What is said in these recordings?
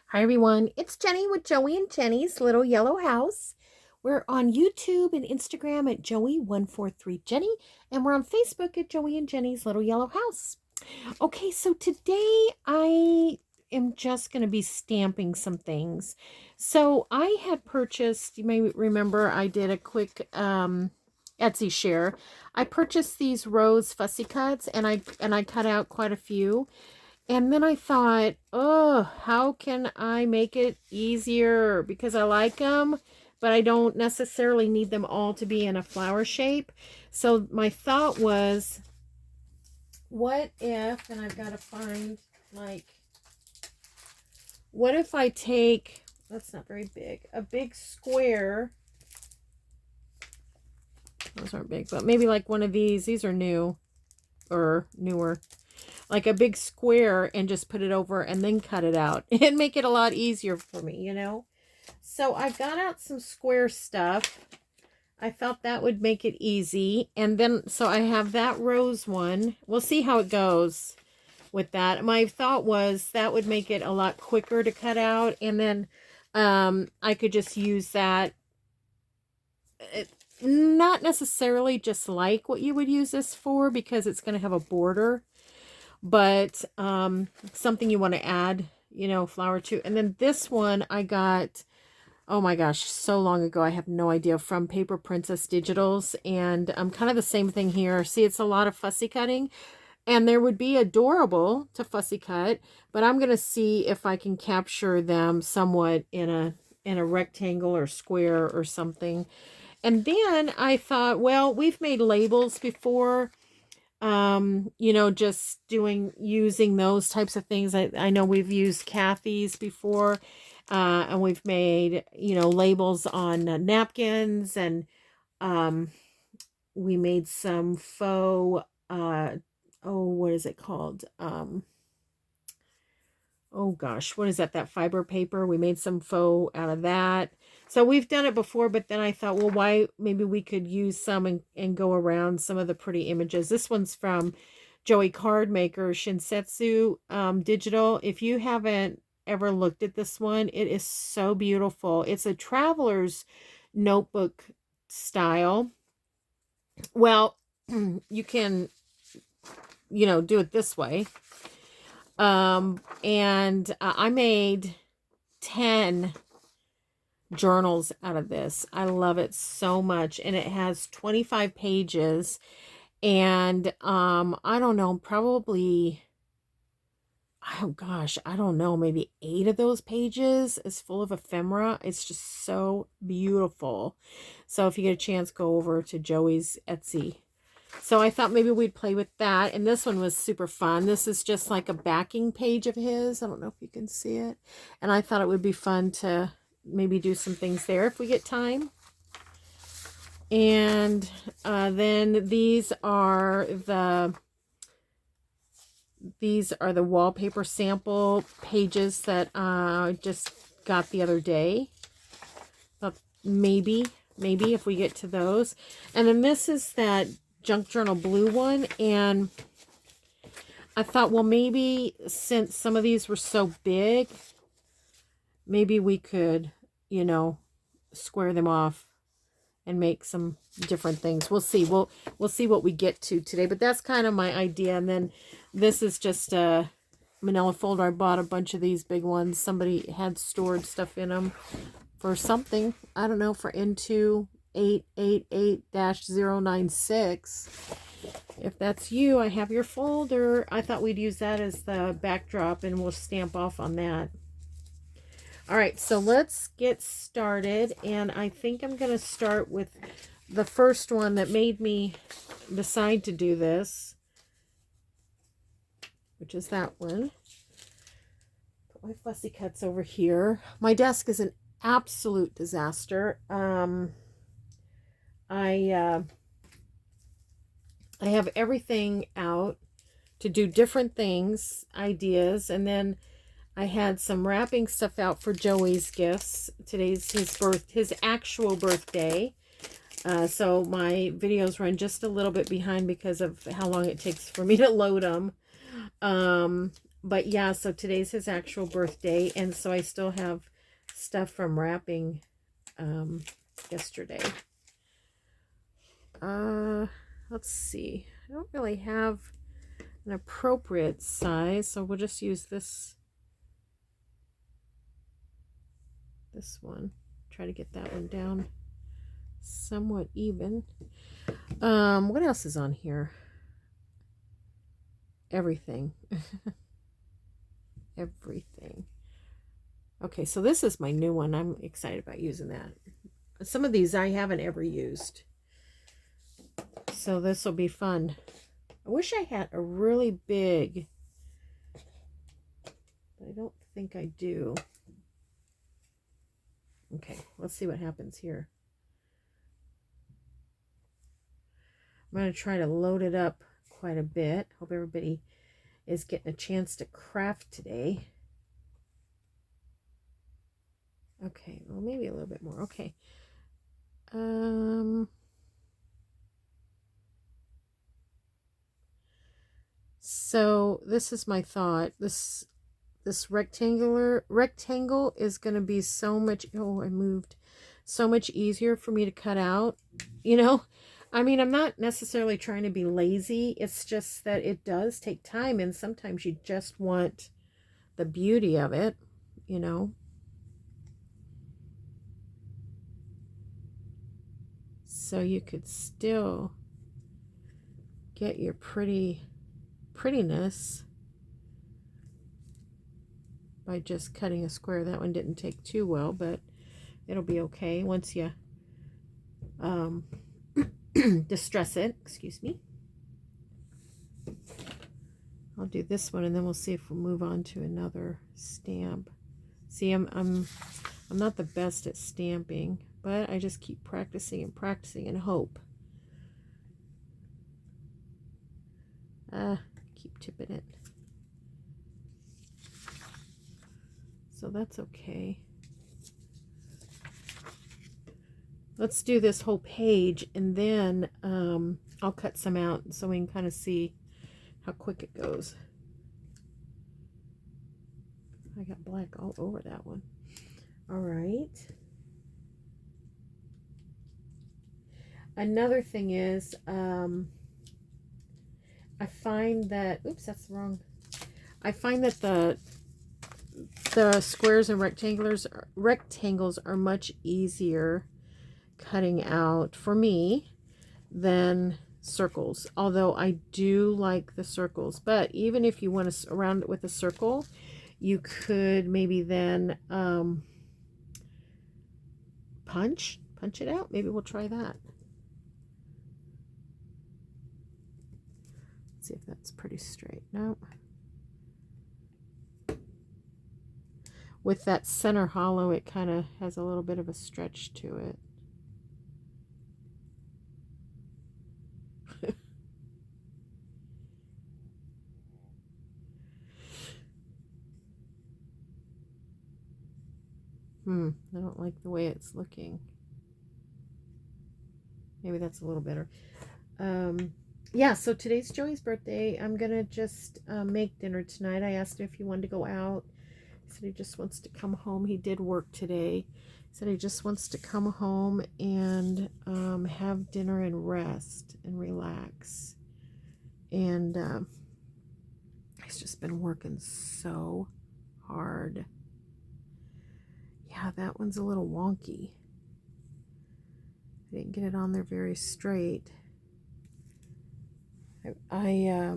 Hi everyone, it's Jenny with Joey and Jenny's Little Yellow House. We're on YouTube and Instagram at Joey143Jenny, and we're on Facebook at Joey and Jenny's Little Yellow House. Okay, so today I am just going to be stamping some things. So I had purchased, you may remember I did a quick Etsy share. I purchased these rose fussy cuts and I cut out quite a few. And then I thought, oh, how can I make it easier? Because I like them, but I don't necessarily need them all to be in a flower shape. So my thought was, what if, and I've got to find, like, what if I take, that's not very big, a big square. Those aren't big, but maybe like one of these. These are new or newer. Like a big square and just put it over and then cut it out and make it a lot easier for me, you know. So I got out some square stuff. I felt that would make it easy. And then, so I have that rose one. We'll see how it goes with that. My thought was that would make it a lot quicker to cut out. And then I could just use that. Not necessarily just like what you would use this for, because it's going to have a border, but something you want to add, you know, flower to. And then this one I got, oh my gosh, so long ago, I have no idea, from Paper Princess Digitals. And kind of the same thing here. See, it's a lot of fussy cutting, and there would be adorable to fussy cut, but I'm going to see if I can capture them somewhat in a rectangle or square or something. And then I thought, well, we've made labels before, you know, just using those types of things. I know we've used Kathy's before, and we've made, you know, labels on napkins, and we made some faux, oh, what is it called? Oh gosh, what is that fiber paper? We made some faux out of that. So we've done it before, but then I thought, well, why, maybe we could use some and go around some of the pretty images. This one's from Joey Card Maker Shinsetsu Digital. If you haven't ever looked at this one, it is so beautiful. It's a traveler's notebook style. Well, you can, you know, do it this way. And I made 10 journals out of this. I love it so much. And it has 25 pages. And I don't know, probably, oh gosh, I don't know, maybe 8 of those pages is full of ephemera. It's just so beautiful. So if you get a chance, go over to Joey's Etsy. So I thought maybe we'd play with that. And this one was super fun. This is just like a backing page of his. I don't know if you can see it. And I thought it would be fun to maybe do some things there if we get time. And then these are the wallpaper sample pages that I just got the other day. Maybe if we get to those. And then this is that junk journal blue one, and I thought, well, maybe since some of these were so big, maybe we could, you know, square them off and make some different things. We'll see. We'll see what we get to today, but that's kind of my idea. And then this is just a manila folder. I bought a bunch of these big ones. Somebody had stored stuff in them for something, I don't know, for Into 888-096. If that's you, I have your folder. I thought we'd use that as the backdrop, and we'll stamp off on that. All right, so let's get started. And I think I'm going to start with the first one that made me decide to do this, which is that one. Put my fussy cuts over here. My desk is an absolute disaster. I have everything out to do different things, ideas, and then I had some wrapping stuff out for Joey's gifts. Today's his actual birthday. So my videos run just a little bit behind because of how long it takes for me to load them. But yeah, so today's his actual birthday, and so I still have stuff from wrapping yesterday. Let's see. I don't really have an appropriate size, so we'll just use this one. Try to get that one down somewhat even. What else is on here? Everything. Everything. Okay, so this is my new one. I'm excited about using that. Some of these I haven't ever used, so this will be fun. I wish I had a really big, but I don't think I do. Okay, let's see what happens here. I'm going to try to load it up quite a bit. Hope everybody is getting a chance to craft today. Okay, well, maybe a little bit more. Okay. So this is my thought. This rectangle is going to be so much, oh, I moved, so much easier for me to cut out, you know. I mean, I'm not necessarily trying to be lazy. It's just that it does take time, and sometimes you just want the beauty of it, you know. So you could still get your prettiness by just cutting a square. That one didn't take too well, but it'll be okay once you distress it. Excuse me. I'll do this one, and then we'll see if we'll move on to another stamp. See, I'm not the best at stamping, but I just keep practicing and practicing and hope. Keep tipping it. So that's okay. Let's do this whole page, and then I'll cut some out so we can kind of see how quick it goes. I got black all over that one. All right. Another thing is, I find that, oops, that's wrong. I find that the squares and rectangles are much easier cutting out for me than circles, although I do like the circles. But even if you want to surround it with a circle, you could maybe then punch it out. Maybe we'll try that. Let's see if that's pretty straight. No. With that center hollow, it kind of has a little bit of a stretch to it. I don't like the way it's looking. Maybe that's a little better. Yeah, so today's Joey's birthday. I'm gonna just make dinner tonight. I asked him if he wanted to go out. He said he just wants to come home. He did work today. He said he just wants to come home and have dinner and rest and relax. And he's just been working so hard. Yeah, that one's a little wonky. I didn't get it on there very straight. I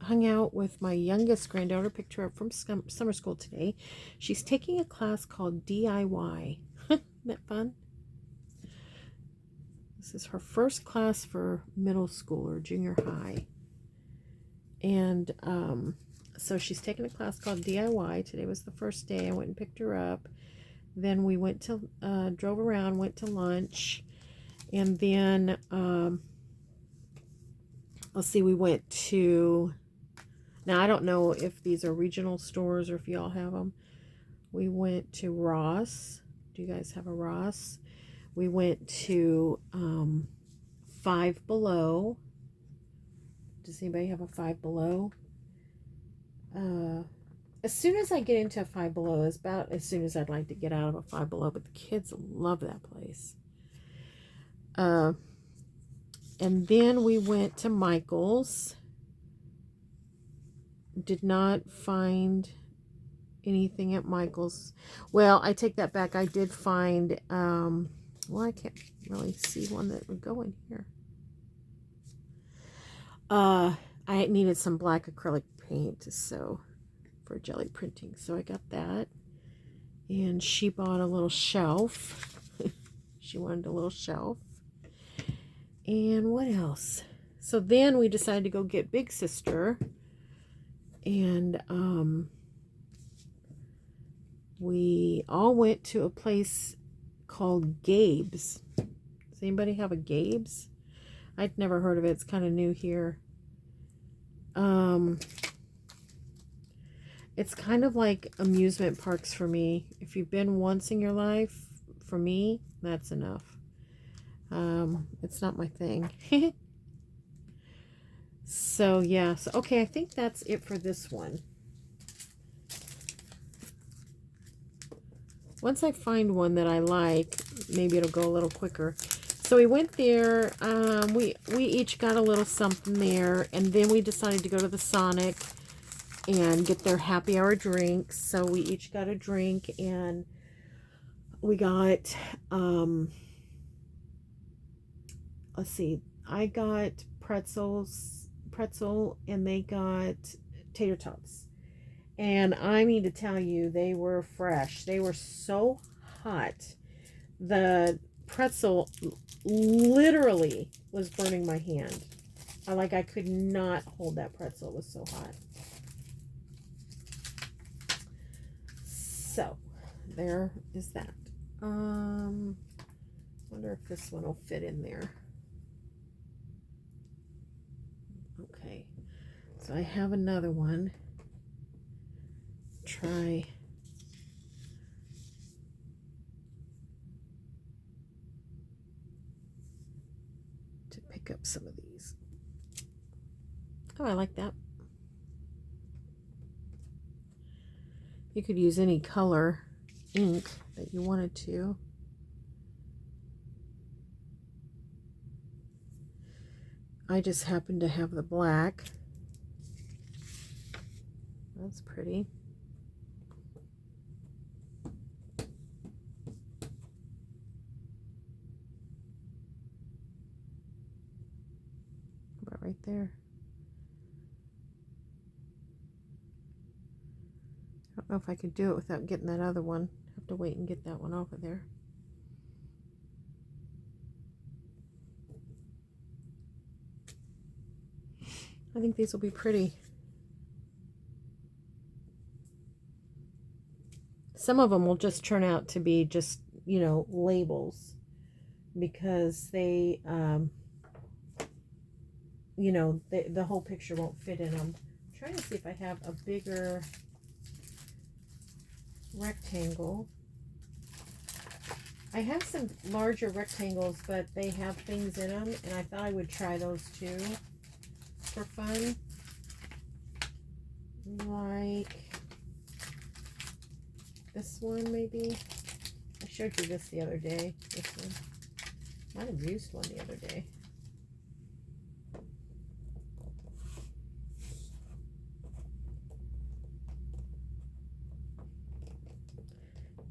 hung out with my youngest granddaughter, picked her up from summer school today. She's taking a class called DIY. Isn't that fun? This is her first class for middle school or junior high. And so she's taking a class called DIY. Today was the first day. I went and picked her up. Then we went to, drove around, went to lunch. And then, let's see, we went to, now I don't know if these are regional stores or if y'all have them. We went to Ross. Do you guys have a Ross? We went to Five Below. Does anybody have a Five Below? as soon as I get into a Five Below is about as soon as I'd like to get out of a Five Below, but the kids love that place. And then we went to Michael's. Did not find anything at Michael's. Well, I take that back. I did find, well, I can't really see one that would go in here. I needed some black acrylic paint to sew for jelly printing, so I got that. And she bought a little shelf. She wanted a little shelf. And what else? So then we decided to go get Big Sister. And we all went to a place called Gabe's. Does anybody have a Gabe's? I'd never heard of it. It's kind of new here. It's kind of like amusement parks for me. If you've been once in your life, for me, that's enough. It's not my thing. So, yeah. So, okay, I think that's it for this one. Once I find one that I like, maybe it'll go a little quicker. So we went there. We each got a little something there. And then we decided to go to the Sonic and get their happy hour drinks. So we each got a drink. And we got, let's see. I got pretzel, and they got tater tots. And I mean to tell you, they were fresh. They were so hot. The pretzel literally was burning my hand. I could not hold that pretzel. It was so hot. So, there is that. Wonder if this one will fit in there. Okay. So I have another one. Try to pick up some of these. Oh, I like that. You could use any color ink that you wanted to. I just happen to have the black. That's pretty. About right there. I don't know if I could do it without getting that other one. I have to wait and get that one off of there. I think these will be pretty. Some of them will just turn out to be just, you know, labels, because they, you know, the whole picture won't fit in them. I'm trying to see if I have a bigger rectangle. I have some larger rectangles, but they have things in them, and I thought I would try those too for fun. Like this one, maybe. I showed you this the other day. This one. Might have used one the other day.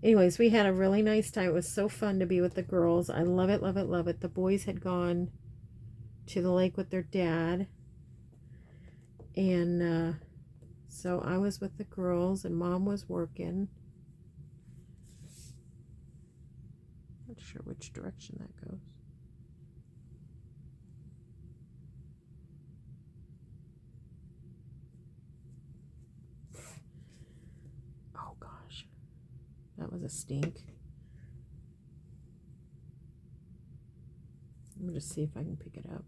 Anyways, we had a really nice time. It was so fun to be with the girls. I love it, love it, love it. The boys had gone to the lake with their dad. And so I was with the girls and Mom was working. Not sure which direction that goes. Oh gosh, that was a stink. Let me just see if I can pick it up.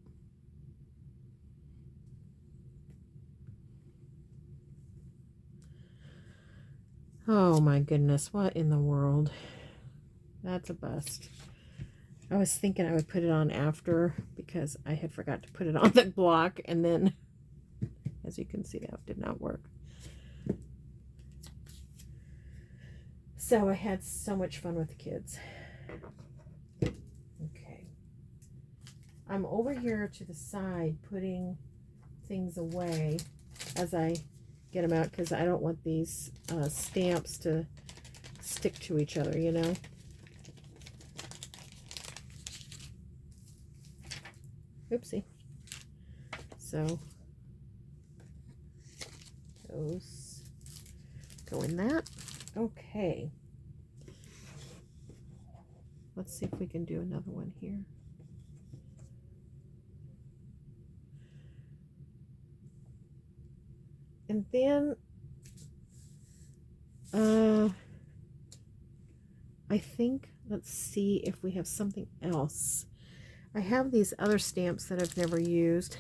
Oh my goodness, what in the world? That's a bust. I was thinking I would put it on after because I had forgot to put it on the block, and then as you can see, that did not work. So I had so much fun with the kids. Okay. I'm over here to the side putting things away as I get them out, because I don't want these stamps to stick to each other, you know. Oopsie. So those go in that. Okay. Let's see if we can do another one here. And then I think, let's see if we have something else. I have these other stamps that I've never used.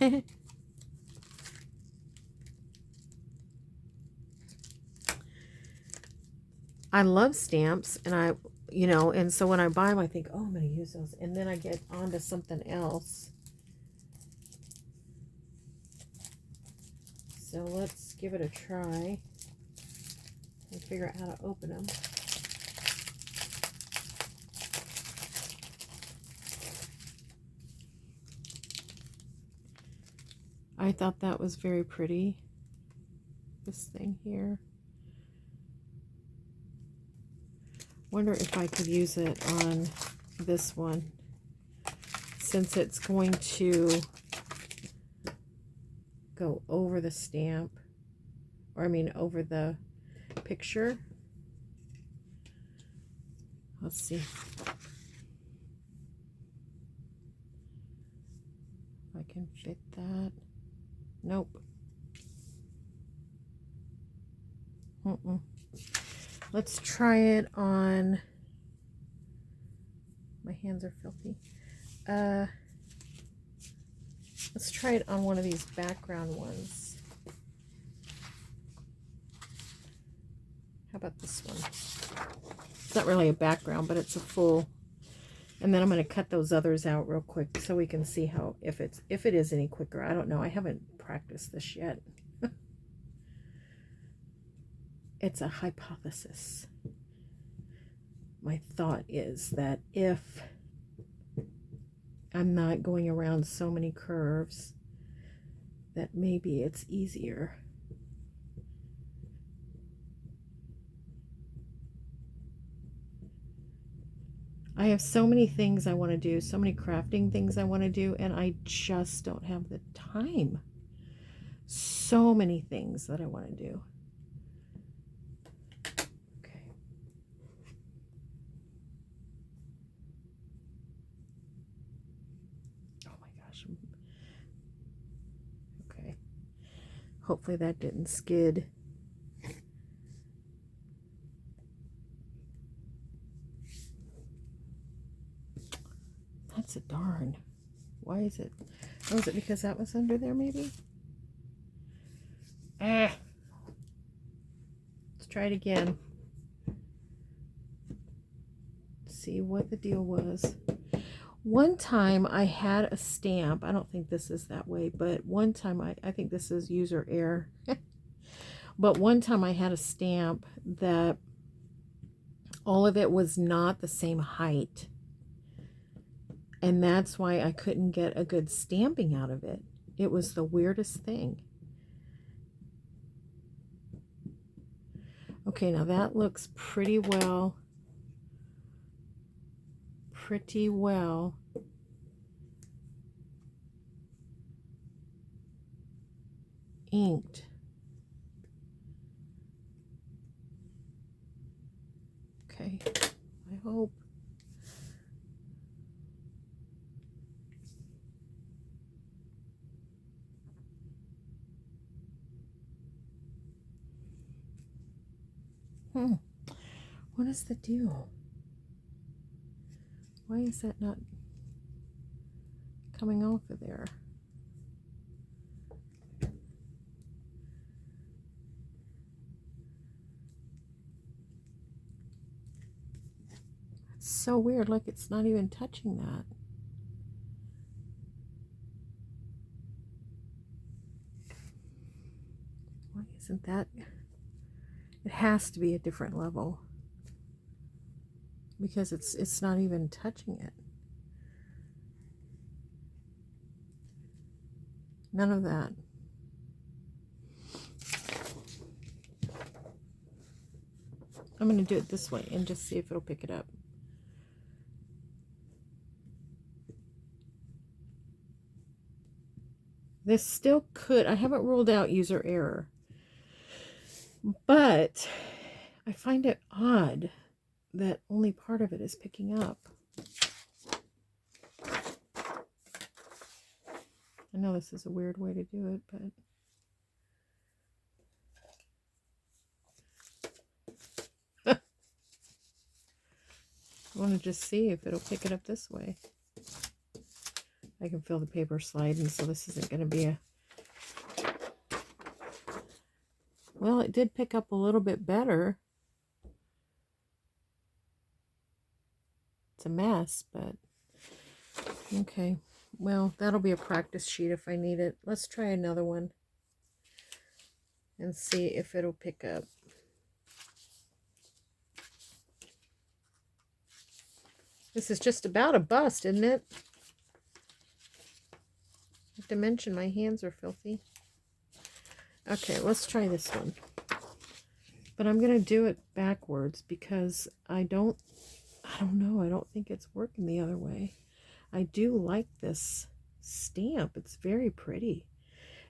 I love stamps, and and so when I buy them, I think, oh, I'm going to use those. And then I get onto something else. So let's give it a try and figure out how to open them. I thought that was very pretty, this thing here. Wonder if I could use it on this one, since it's going to go over the stamp, or I mean over the picture. Let's see if I can fit that. Nope. Let's try it on. My hands are filthy. Let's try it on one of these background ones. How about this one? It's not really a background, but it's a full. And then I'm going to cut those others out real quick so we can see how, if it is any quicker. I don't know. I haven't practiced this yet. It's a hypothesis. My thought is that if I'm not going around so many curves, that maybe it's easier. I have so many things I want to do, so many crafting things I want to do, and I just don't have the time. So many things that I want to do. Okay. Oh my gosh. Okay. Hopefully that didn't skid. That's a darn. Why is it? Oh, is it because that was under there maybe? Let's try it again. See what the deal was. One time I had a stamp. I don't think this is that way, but one time I think this is user error. But one time I had a stamp that all of it was not the same height. And that's why I couldn't get a good stamping out of it. It was the weirdest thing. Okay, now that looks pretty well inked. Okay, I hope. What is the deal? Why is that not coming off of there? It's so weird, like it's not even touching that. Why isn't that? It has to be a different level. because it's not even touching it. None of that. I'm going to do it this way and just see if it'll pick it up. This still could, I haven't ruled out user error, but I find it odd that only part of it is picking up. I know this is a weird way to do it, but I want to just see if it'll pick it up this way. I can feel the paper sliding, so this isn't going to be a... Well, it did pick up a little bit better. It's a mess, but okay. Well, that'll be a practice sheet if I need it. Let's try another one and see if it'll pick up. This is just about a bust, isn't it? I have to mention my hands are filthy. Okay, let's try this one. But I'm going to do it backwards because I don't know. I don't think it's working the other way. I do like this stamp. It's very pretty.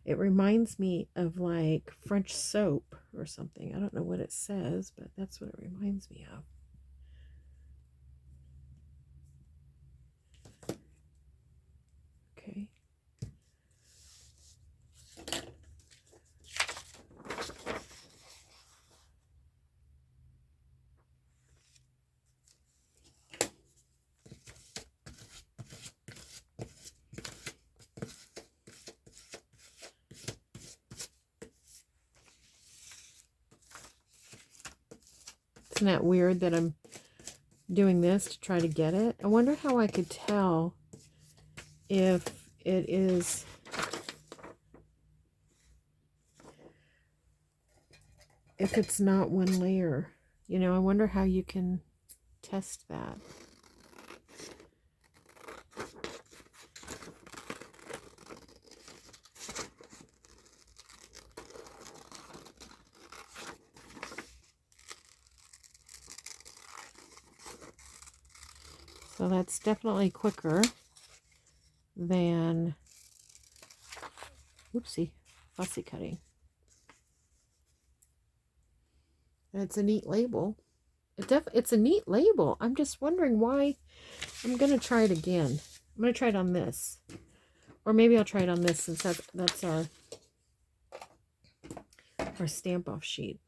It reminds me of like French soap or something. I don't know what it says, but that's what it reminds me of. Okay. Isn't that weird that I'm doing this to try to get it? I wonder how I could tell if it is... if it's not one layer. You know, I wonder how you can test that. So that's definitely quicker than, oopsie, fussy cutting. And it's a neat label. It's a neat label. I'm just wondering why. I'm going to try it again. I'm going to try it on this. Or maybe I'll try it on this since that's our stamp off sheet.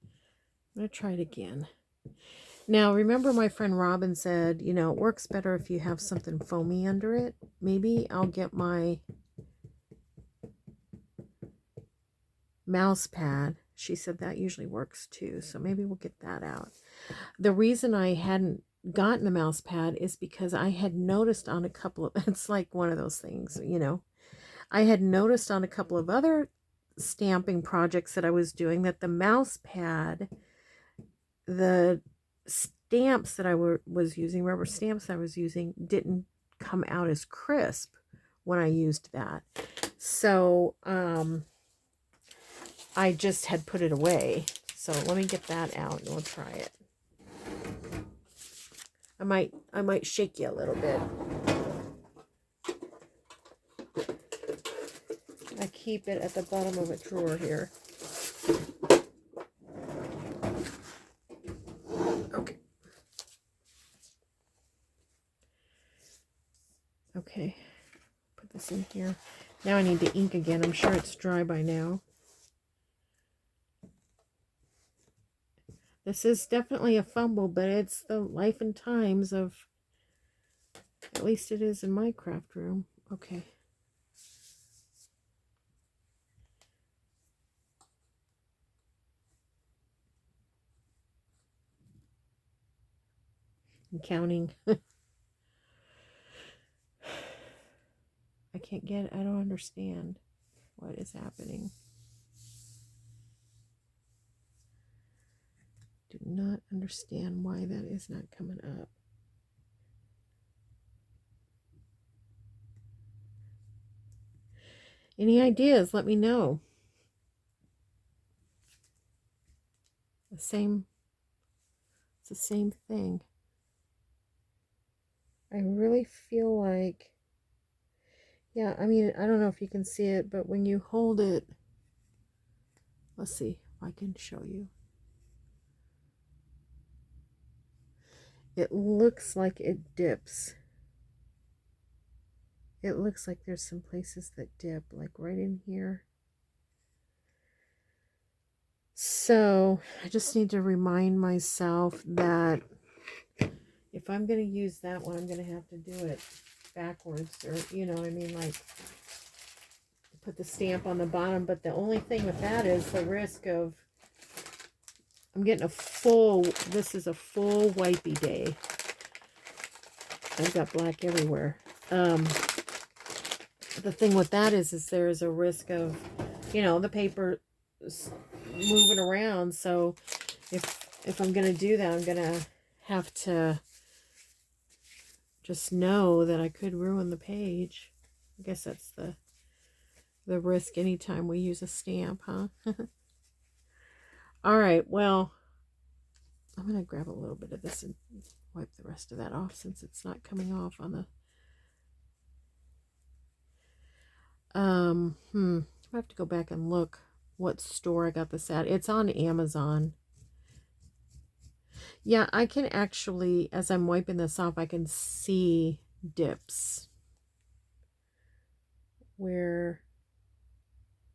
I'm going to try it again. Now, remember my friend Robin said, you know, it works better if you have something foamy under it. Maybe I'll get my mouse pad. She said that usually works too, so maybe we'll get that out. The reason I hadn't gotten a mouse pad is because I had noticed on a couple of, it's like one of those things, you know, I had noticed on a couple of other stamping projects that I was doing that the mouse pad, the stamps that I was using, rubber stamps I was using, didn't come out as crisp when I used that. So I just had put it away. So let me get that out and we'll try it. I might shake you a little bit. I keep it at the bottom of a drawer here. Okay. Okay. Put this in here. Now I need to ink again. I'm sure it's dry by now. This is definitely a fumble, but it's the life and times of, at least it is in my craft room. Okay. I'm counting. I can't get it. I don't understand what is happening. Do not understand why that is not coming up. Any ideas? Let me know. It's the same thing. I really feel like, yeah, I mean, I don't know if you can see it, but when you hold it, let's see if I can show you. It looks like it dips. It looks like there's some places that dip, like right in here. So I just need to remind myself that if I'm going to use that one, I'm going to have to do it backwards, or, you know what I mean, like put the stamp on the bottom. But the only thing with that is the risk of, I'm getting a full, this is a full wipey day. I've got black everywhere. The thing with that is there is a risk of, you know, the paper moving around. So if I'm going to do that, I'm going to have to just know that I could ruin the page. I guess that's the risk anytime we use a stamp, huh? All right, well, I'm going to grab a little bit of this and wipe the rest of that off since it's not coming off on the... I have to go back and look what store I got this at. It's on Amazon. Yeah, I can actually, as I'm wiping this off, I can see dips where,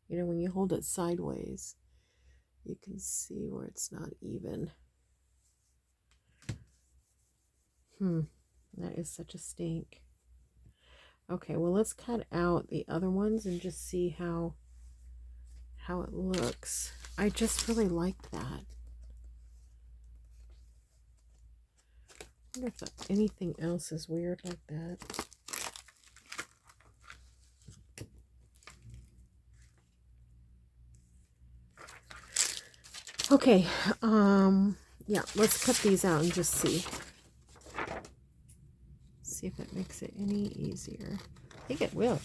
you know, when you hold it sideways, you can see where it's not even. That is such a stink. Okay, well, let's cut out the other ones and just see how it looks. I just really like that. I wonder if anything else is weird like that. Okay, yeah, let's cut these out and just see. See if it makes it any easier. I think it will.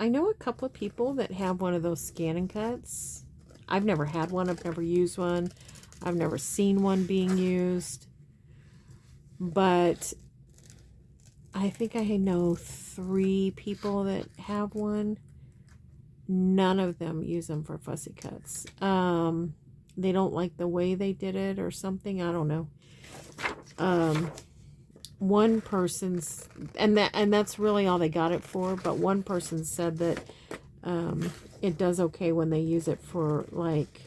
I know a couple of people that have one of those scan and cuts. I've never had one. I've never used one. I've never seen one being used. But I think I know 3 people that have one. None of them use them for fussy cuts. They don't like the way they did it or something. I don't know. One person's, and that's really all they got it for, but one person said that it does okay when they use it for like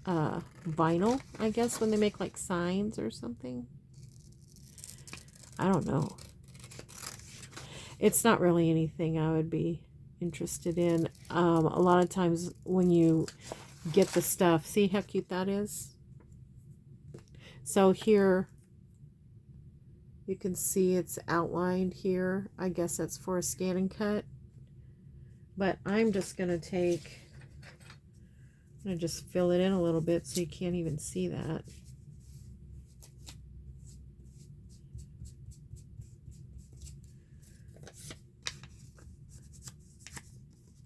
vinyl, I guess, when they make like signs or something. I don't know. It's not really anything I would be interested in. A lot of times when you get the stuff, see how cute that is? So here you can see it's outlined here. I guess that's for a scan and cut. But I'm just going to I'm going to just fill it in a little bit so you can't even see that.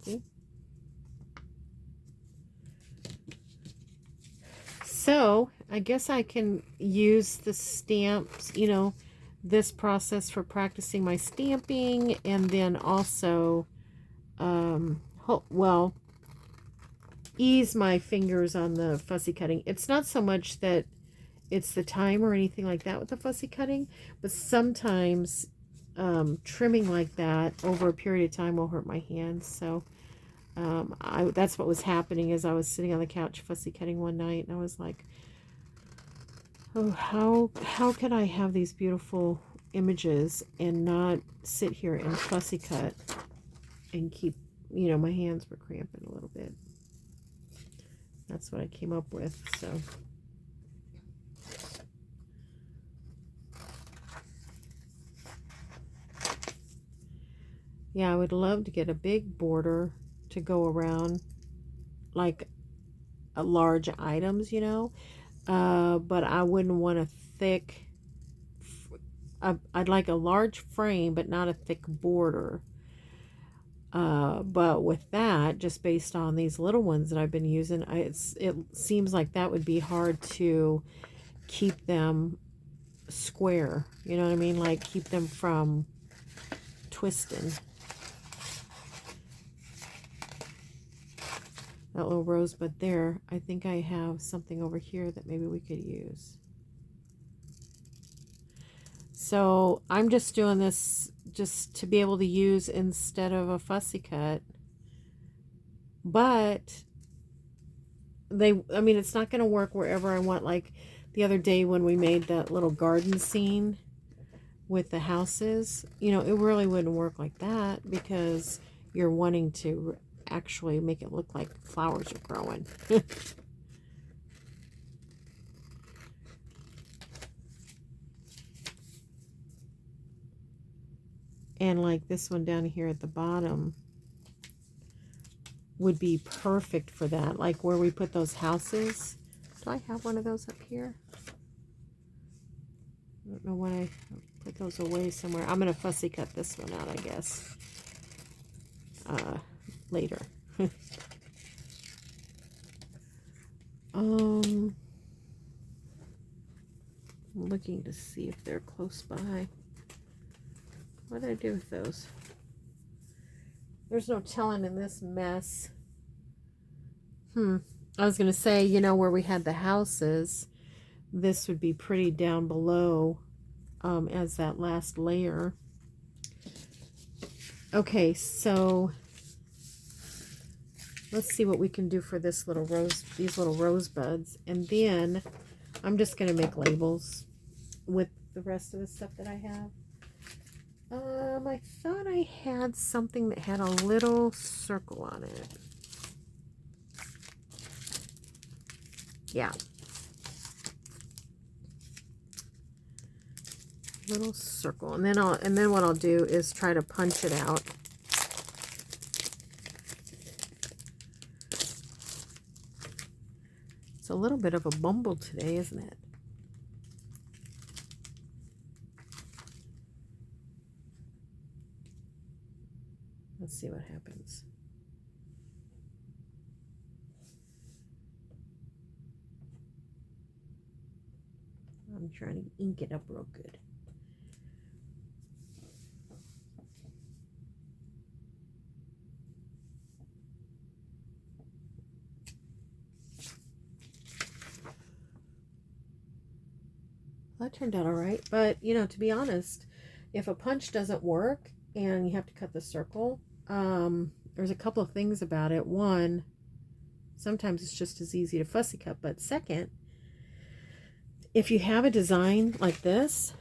See? So I guess I can use the stamps, you know, this process for practicing my stamping, and then also, well, ease my fingers on the fussy cutting. It's not so much that it's the time or anything like that with the fussy cutting, but sometimes trimming like that over a period of time will hurt my hands. So that's what was happening as I was sitting on the couch fussy cutting one night, and I was like, oh, how can I have these beautiful images and not sit here and fussy cut and keep, you know, my hands were cramping a little bit. That's what I came up with. So Yeah, I would love to get a big border to go around like large items, you know. But I wouldn't want a thick, I'd like a large frame, but not a thick border. But with that, just based on these little ones that I've been using, it seems like that would be hard to keep them square. You know what I mean? Like keep them from twisting. That little rosebud there, I think I have something over here that maybe we could use. So I'm just doing this just to be able to use instead of a fussy cut. But I mean, it's not going to work wherever I want. Like the other day when we made that little garden scene with the houses, you know, it really wouldn't work like that because you're wanting to actually make it look like flowers are growing. And like this one down here at the bottom would be perfect for that. Like where we put those houses. Do I have one of those up here? I don't know when I put those away somewhere. I'm going to fussy cut this one out, I guess, later. I'm looking to see if they're close by. What did I do with those? There's no telling in this mess. I was going to say, you know, where we had the houses, this would be pretty down below as that last layer. Okay, so let's see what we can do for this little these little rosebuds. And then I'm just going to make labels with the rest of the stuff that I have. I thought I had something that had a little circle on it. Yeah. Little circle. And then what I'll do is try to punch it out. It's a little bit of a bumble today, isn't it? Let's see what happens. I'm trying to ink it up real good. That turned out all right. But, you know, to be honest, if a punch doesn't work and you have to cut the circle, there's a couple of things about it. One, sometimes it's just as easy to fussy cut. But second, if you have a design like this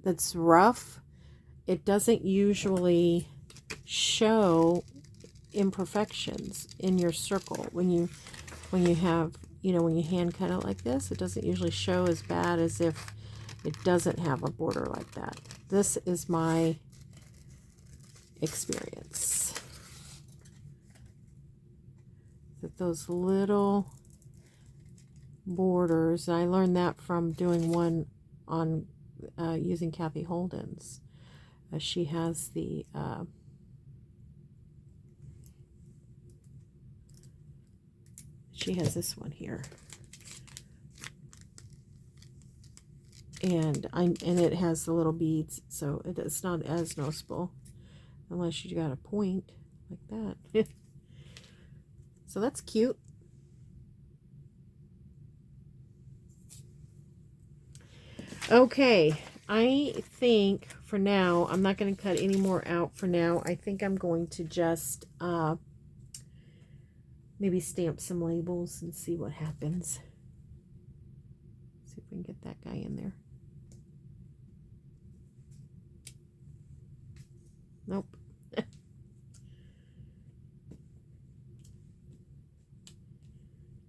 that's rough, it doesn't usually show imperfections in your circle. When you have, you know, when you hand cut it like this, it doesn't usually show as bad as if it doesn't have a border like that. This is my experience. That those little borders, I learned that from doing one on using Kathy Holden's. She has the she has this one here, and it has the little beads, so it's not as noticeable unless you got a point like that. So that's cute. Okay, I think for now I'm not going to cut any more out for now. I think I'm going to just maybe stamp some labels and see what happens. See if we can get that guy in there. Nope.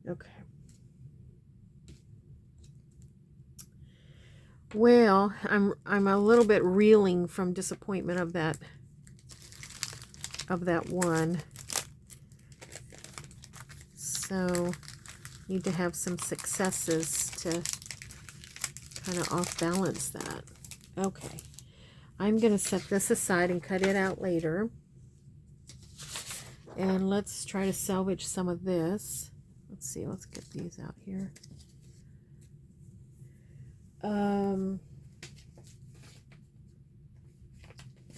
Okay. Well, I'm a little bit reeling from disappointment of that of that one. So need to have some successes to kind of off balance that. Okay, I'm going to set this aside and cut it out later. And let's try to salvage some of this. Let's see, let's get these out here.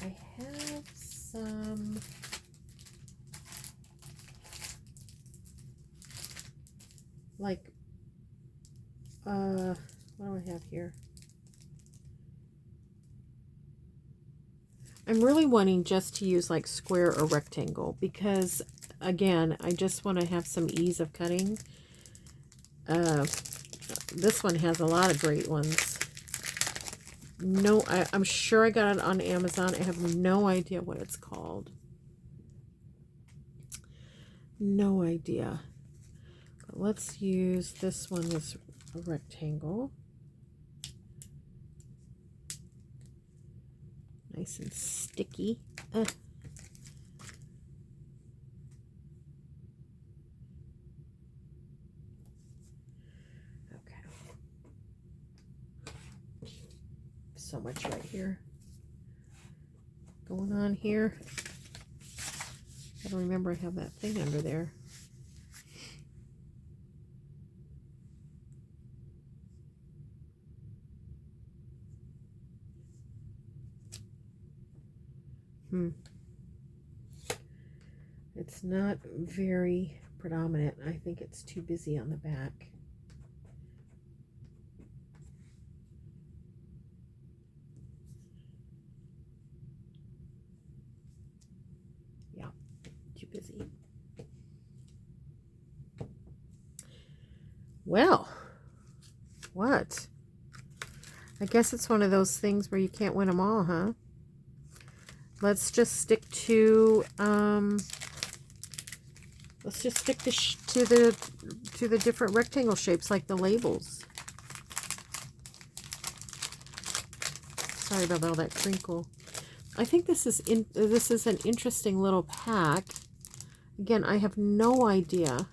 I have some like what do I have here? I'm really wanting just to use like square or rectangle because again, I just want to have some ease of cutting. This one has a lot of great ones. No, I'm sure I got it on Amazon. I have no idea what it's called. No idea. But let's use this one as a rectangle. Nice and sticky. Okay. So much right here going on here. I don't remember I have that thing under there. It's not very predominant. I think it's too busy on the back. Yeah, too busy. Well, what? I guess it's one of those things where you can't win them all, huh? Let's just stick to let's just stick to the different rectangle shapes, like the labels. Sorry about all that crinkle. I think this is an interesting little pack. Again, I have no idea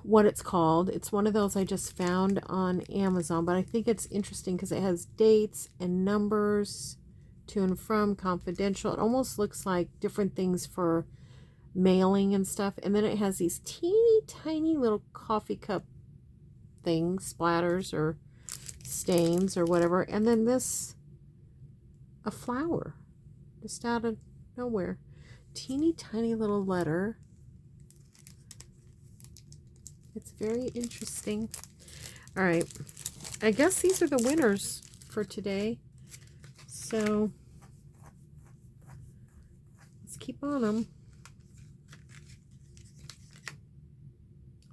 what it's called. It's one of those I just found on Amazon, but I think it's interesting because it has dates and numbers, to and from, confidential. It almost looks like different things for mailing and stuff. And then it has these teeny tiny little coffee cup things, splatters or stains or whatever. And then this, a flower just out of nowhere. Teeny tiny little letter. It's very interesting. All right, I guess these are the winners for today. So let's keep on them.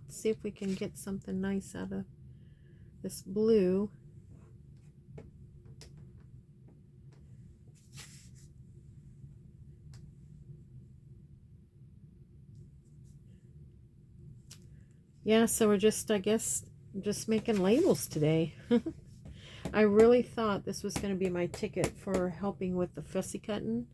Let's see if we can get something nice out of this blue. Yeah, so we're just, I guess, just making labels today. I really thought this was going to be my ticket for helping with the fussy cutting.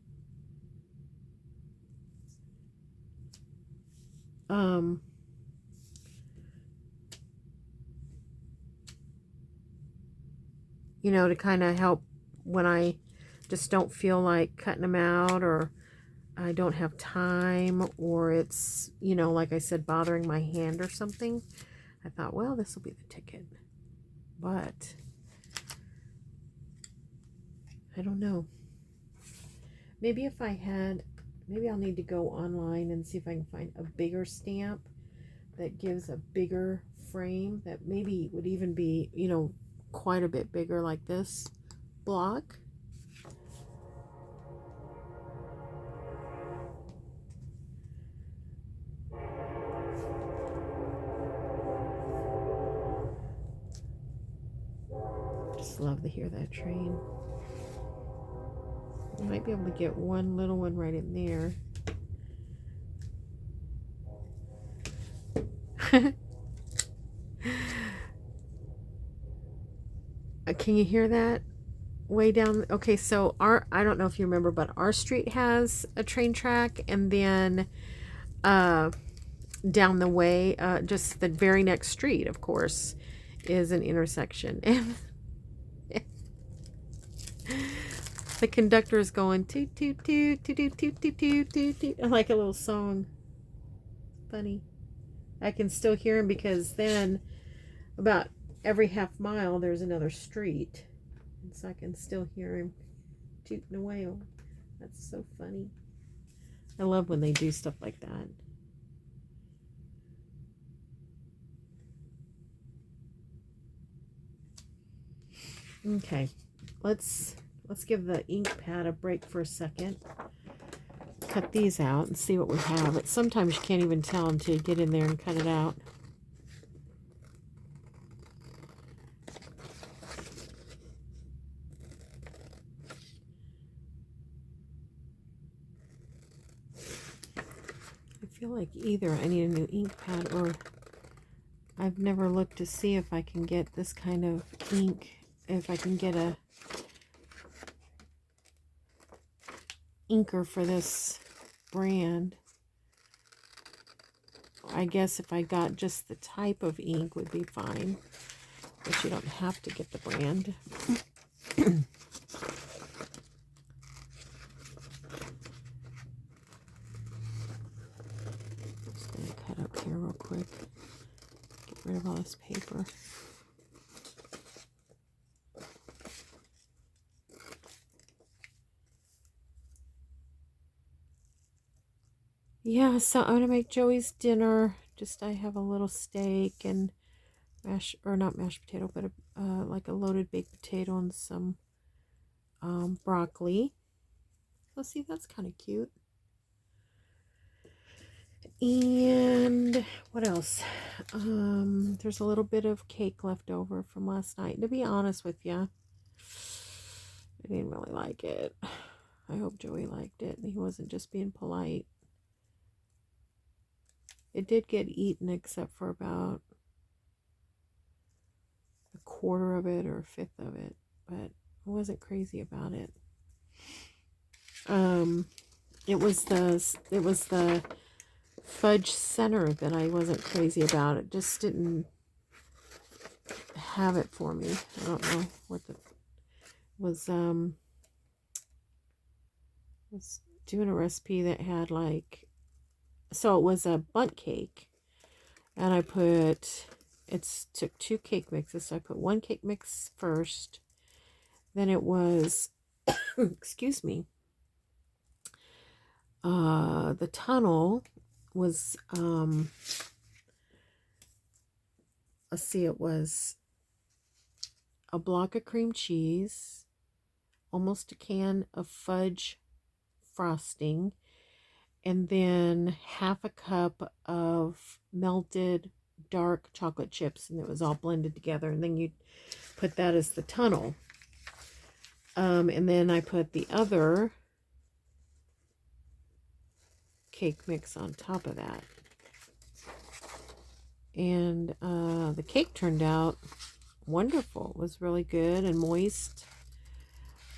You know, to kind of help when I just don't feel like cutting them out, or I don't have time, or it's, you know, like I said, bothering my hand or something. I thought, well, this will be the ticket. But I don't know. Maybe if I had, maybe I'll need to go online and see if I can find a bigger stamp that gives a bigger frame that maybe would even be, you know, quite a bit bigger, like this block. Just love to hear that train. I might be able to get one little one right in there. Can you hear that? way down. Okay, so I don't know if you remember, but our street has a train track, and then uh, down the way, just the very next street, of course, is an intersection. And the conductor is going toot toot toot toot toot toot toot toot toot toot, like a little song. Funny. I can still hear him because then about every half mile there's another street, and so I can still hear him tooting away. That's so funny. I love when they do stuff like that. Okay, let's give the ink pad a break for a second. Cut these out and see what we have. But sometimes you can't even tell until you get in there and cut it out. I feel like either I need a new ink pad, or I've never looked to see if I can get this kind of ink, if I can get a inker for this brand. I guess if I got just the type of ink would be fine, but you don't have to get the brand. Just going to cut up here real quick. Get rid of all this paper. Yeah, so I'm going to make Joey's dinner. I have a little steak and not mashed potato, but like a loaded baked potato and some broccoli. Let's see, that's kind of cute. And what else? There's a little bit of cake left over from last night. To be honest with you, I didn't really like it. I hope Joey liked it. He wasn't just being polite. It did get eaten except for about a quarter of it or a fifth of it, but I wasn't crazy about it. It was the fudge center that I wasn't crazy about. It just didn't have it for me. I don't know what the was doing a recipe that had like, so it was a bundt cake, and I took 2 cake mixes. So I put 1 cake mix first, then it was excuse me, the tunnel was let's see, it was a block of cream cheese, almost a can of fudge frosting, and then half a cup of melted dark chocolate chips, and it was all blended together, and then you put that as the tunnel. And then I put the other cake mix on top of that, and the cake turned out wonderful. It was really good and moist,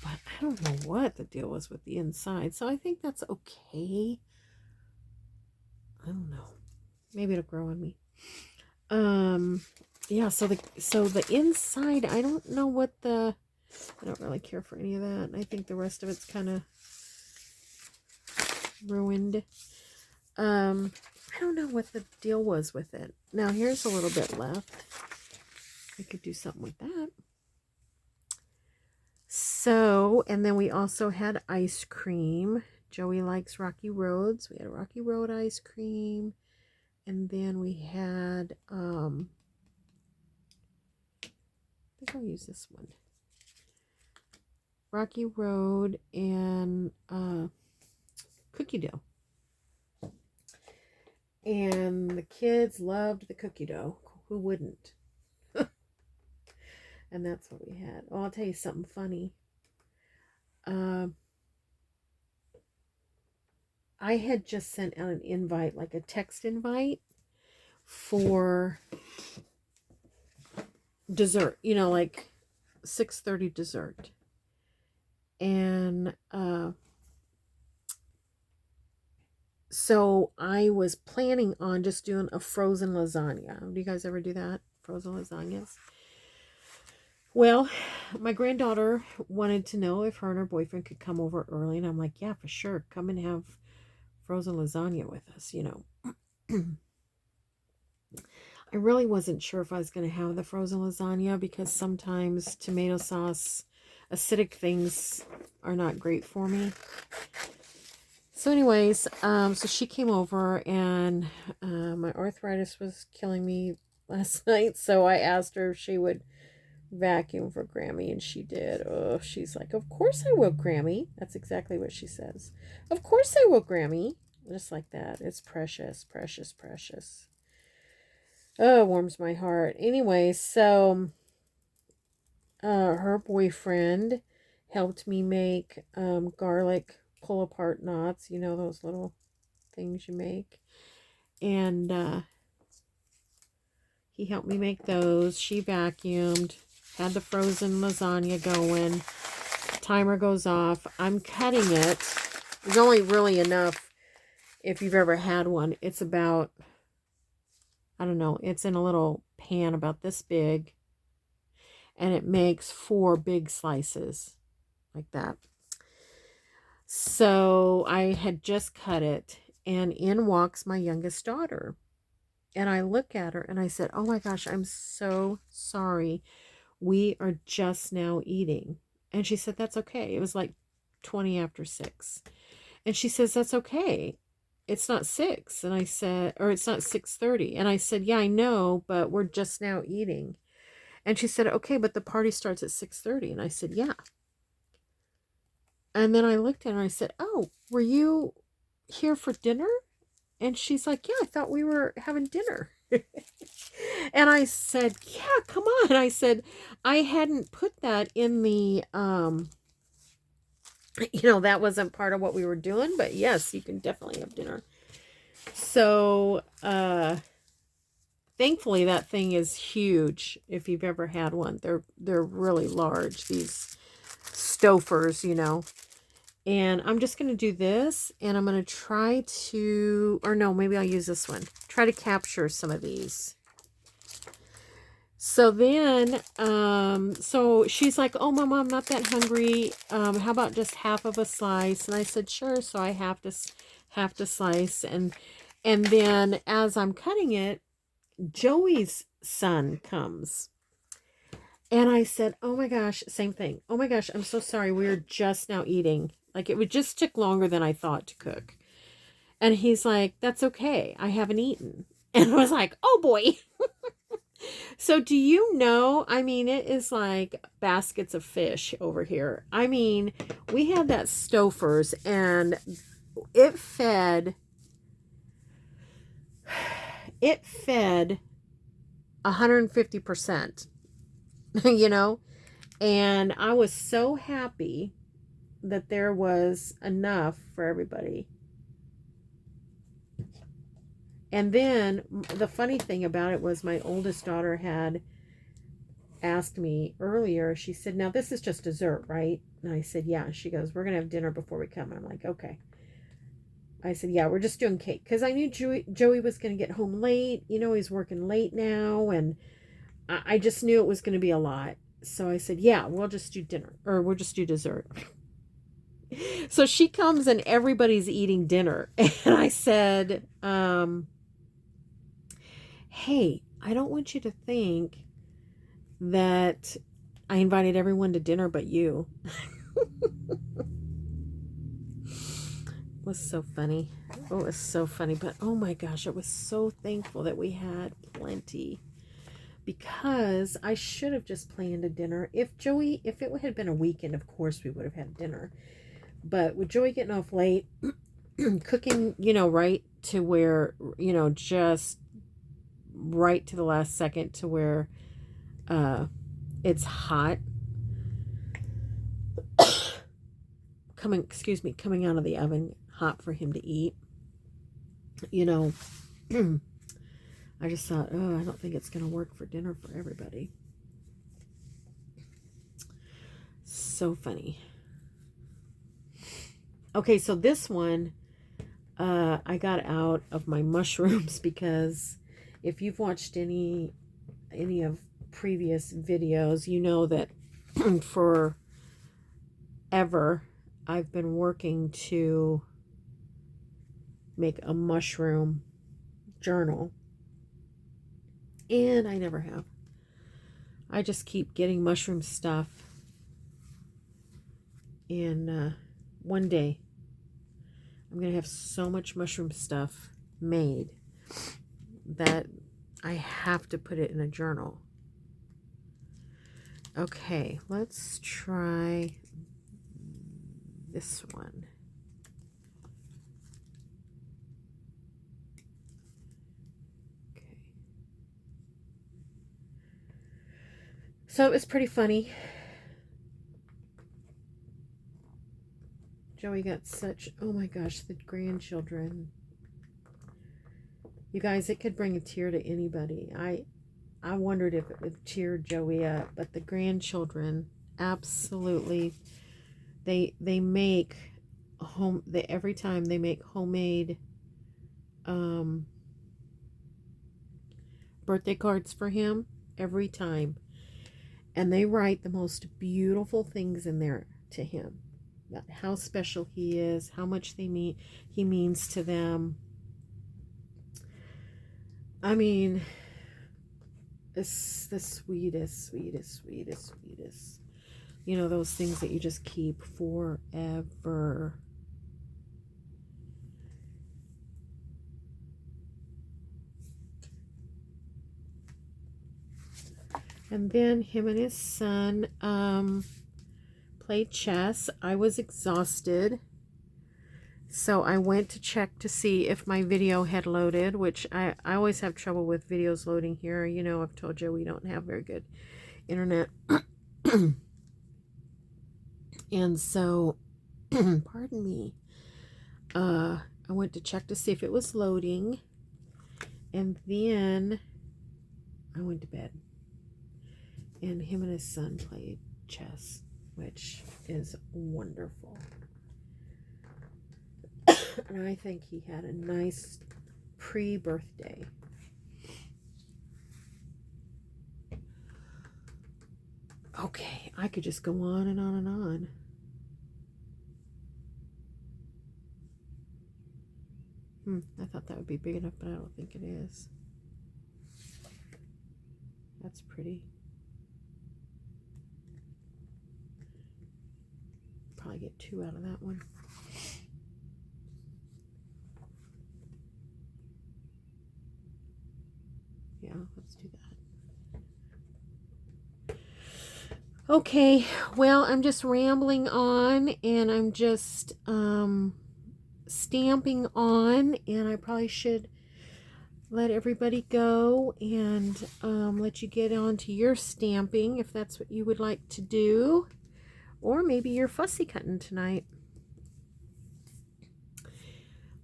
but I don't know what the deal was with the inside, so I think that's okay. I don't know, maybe it'll grow on me. Yeah, so the inside, I don't know what I don't really care for any of that. I think the rest of it's kind of ruined. I don't know what the deal was with it. Now here's a little bit left. I could do something with that. So, and then we also had ice cream. Joey likes Rocky Roads. We had a Rocky Road ice cream. And then we had, I think I'll use this one. Rocky Road and cookie dough. And the kids loved the cookie dough. Who wouldn't? And that's what we had. Oh, I'll tell you something funny. I had just sent out an invite, like a text invite for dessert, like 6:30 dessert. And so I was planning on just doing a frozen lasagna. Do you guys ever do that? Frozen lasagnas? Well, my granddaughter wanted to know if her and her boyfriend could come over early. And I'm like, yeah, for sure. Come and have frozen lasagna with us, you know. I really wasn't sure if I was going to have the frozen lasagna because sometimes tomato sauce, acidic things are not great for me. So anyways, so she came over and my arthritis was killing me last night. So I asked her if she would vacuum for Grammy, and she did. Oh, she's like, of course I will, Grammy. That's exactly what she says. Of course I will, Grammy. Just like that. It's precious, precious, precious. Oh, it warms my heart. Anyway, so her boyfriend helped me make garlic pull apart knots. You know, those little things you make. And he helped me make those. She vacuumed, had the frozen lasagna going. Timer goes off. I'm cutting it. There's only really enough if you've ever had one. It's about, I don't know, it's in a little pan about this big. And it makes 4 big slices like that. So I had just cut it, and in walks my youngest daughter. And I look at her and I said, oh my gosh, I'm so sorry. We are just now eating. And she said, that's okay. It was like 20 after 6. And she says, that's okay. It's not 6. And I said, or it's not 6:30. And I said, yeah, I know, but we're just now eating. And she said, okay, but the party starts at 6:30. And I said, yeah. And then I looked at her and I said, oh, were you here for dinner? And she's like, yeah, I thought we were having dinner. And I said, yeah, come on. I said, I hadn't put that in the, that wasn't part of what we were doing, but yes, you can definitely have dinner. So, thankfully that thing is huge. If you've ever had one, they're really large, these Stofers, And I'm just going to do this, and I'm going to try to, or no, maybe I'll use this one. Try to capture some of these. So then, so she's like, oh, Mama, I'm not that hungry. How about just half of a slice? And I said, sure. So I have to slice. And then as I'm cutting it, Joey's son comes. And I said, oh my gosh, same thing. Oh my gosh, I'm so sorry. We're just now eating. Like, it would just took longer than I thought to cook. And he's like, that's okay. I haven't eaten. And I was like, oh boy. So do you know, I mean, it is like baskets of fish over here. I mean, we had that Stouffer's and it fed 150%, and I was so happy that there was enough for everybody. And then the funny thing about it was my oldest daughter had asked me earlier, she said, now this is just dessert, right? And I said, yeah. She goes, we're going to have dinner before we come. And I'm like, okay. I said, yeah, we're just doing cake. Because I knew Joey was going to get home late. He's working late now. And I just knew it was going to be a lot. So I said, yeah, we'll just do dinner. Or we'll just do dessert. So she comes and everybody's eating dinner. And I said, hey, I don't want you to think that I invited everyone to dinner but you. It was so funny. Oh, it was so funny. But oh my gosh, I was so thankful that we had plenty. Because I should have just planned a dinner. If it had been a weekend, of course we would have had dinner. But with Joey getting off late, cooking, right to where, just right to the last second to where it's hot. Coming out of the oven, hot for him to eat. I just thought, oh, I don't think it's going to work for dinner for everybody. So funny. Okay, so this one I got out of my mushrooms because if you've watched any of previous videos, you know that for ever I've been working to make a mushroom journal, and I never have. I just keep getting mushroom stuff, and one day I'm gonna have so much mushroom stuff made that I have to put it in a journal. Okay, let's try this one. Okay. So it was pretty funny. Joey got such, oh my gosh, the grandchildren. You guys, it could bring a tear to anybody. I wondered if it would cheer Joey up, but the grandchildren absolutely, they make every time they make homemade birthday cards for him, every time, and they write the most beautiful things in there to him about how special he is, how much he means to them. I mean, it's the sweetest. You know, those things that you just keep forever. And then him and his son played chess. I was exhausted, so I went to check to see if my video had loaded, which I always have trouble with videos loading here. You know, I've told you we don't have very good internet. And so, pardon me, I went to check to see if it was loading, and then I went to bed. And him and his son played chess, which is wonderful. And I think he had a nice pre-birthday. Okay, I could just go on and on and on. I thought that would be big enough, but I don't think it is. That's pretty. Probably get 2 out of that one. Yeah, let's do that. Okay, well, I'm just rambling on, and I'm just stamping on, and I probably should let everybody go and let you get on to your stamping if that's what you would like to do, or maybe you're fussy cutting tonight.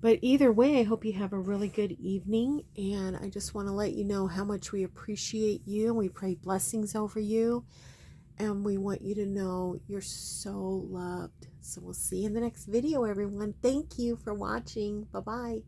But either way, I hope you have a really good evening, and I just want to let you know how much we appreciate you, and we pray blessings over you, and we want you to know you're so loved. So we'll see you in the next video, everyone. Thank you for watching. Bye-bye.